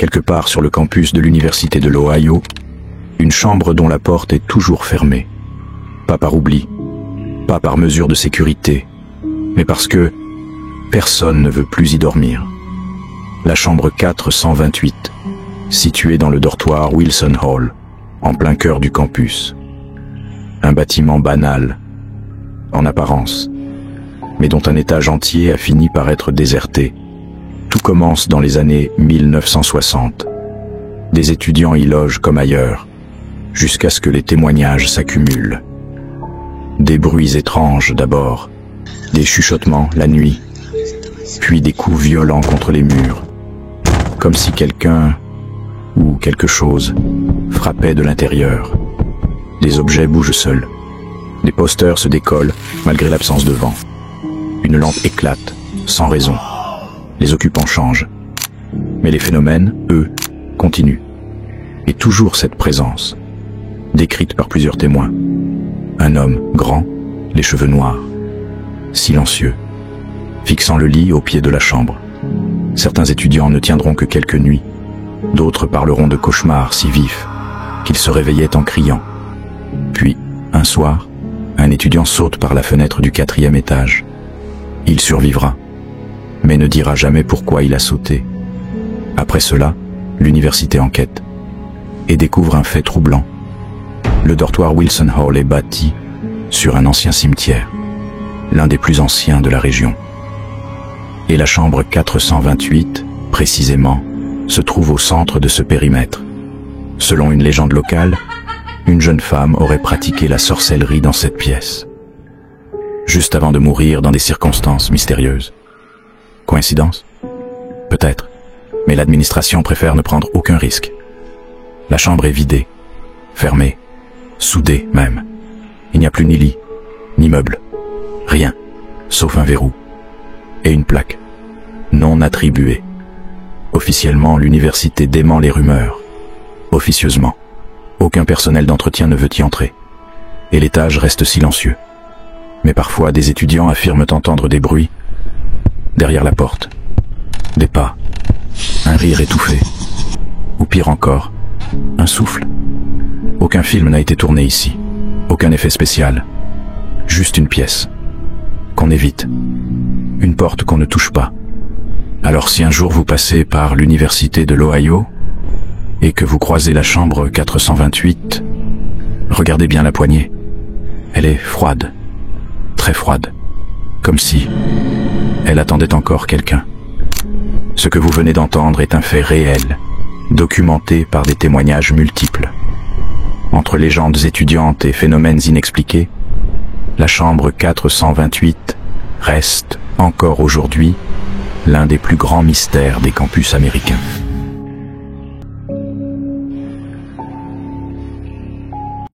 quelque part sur le campus de l'Université de l'Ohio, une chambre dont la porte est toujours fermée. Pas par oubli, pas par mesure de sécurité, mais parce que personne ne veut plus y dormir. La chambre 428, située dans le dortoir Wilson Hall, en plein cœur du campus. Un bâtiment banal, en apparence, mais dont un étage entier a fini par être déserté. Tout commence dans les années 1960. Des étudiants y logent comme ailleurs, jusqu'à ce que les témoignages s'accumulent. Des bruits étranges d'abord, des chuchotements la nuit, puis des coups violents contre les murs, comme si quelqu'un ou quelque chose frappait de l'intérieur. Des objets bougent seuls. Des posters se décollent malgré l'absence de vent. Une lampe éclate, sans raison. Les occupants changent. Mais les phénomènes, eux, continuent. Et toujours cette présence, décrite par plusieurs témoins. Un homme grand, les cheveux noirs, silencieux, fixant le lit au pied de la chambre. Certains étudiants ne tiendront que quelques nuits. D'autres parleront de cauchemars si vifs qu'ils se réveillaient en criant. Puis, un soir, un étudiant saute par la fenêtre du 4e étage. Il survivra, mais ne dira jamais pourquoi il a sauté. Après cela, l'université enquête et découvre un fait troublant. Le dortoir Wilson Hall est bâti sur un ancien cimetière, l'un des plus anciens de la région. Et la chambre 428, précisément, se trouve au centre de ce périmètre. Selon une légende locale, une jeune femme aurait pratiqué la sorcellerie dans cette pièce, juste avant de mourir dans des circonstances mystérieuses. Coïncidence? Peut-être, mais l'administration préfère ne prendre aucun risque. La chambre est vidée, fermée, soudée même. Il n'y a plus ni lit, ni meuble, rien, sauf un verrou et une plaque, non attribuée. Officiellement, l'université dément les rumeurs. Officieusement, aucun personnel d'entretien ne veut y entrer, et l'étage reste silencieux. Mais parfois, des étudiants affirment entendre des bruits derrière la porte, des pas, un rire étouffé, ou pire encore, un souffle. Aucun film n'a été tourné ici, aucun effet spécial, juste une pièce qu'on évite, une porte qu'on ne touche pas. Alors si un jour vous passez par l'université de l'Ohio et que vous croisez la chambre 428, regardez bien la poignée. Elle est froide, très froide, comme si elle attendait encore quelqu'un. Ce que vous venez d'entendre est un fait réel, documenté par des témoignages multiples. Entre légendes étudiantes et phénomènes inexpliqués, la chambre 428 reste, encore aujourd'hui, l'un des plus grands mystères des campus américains.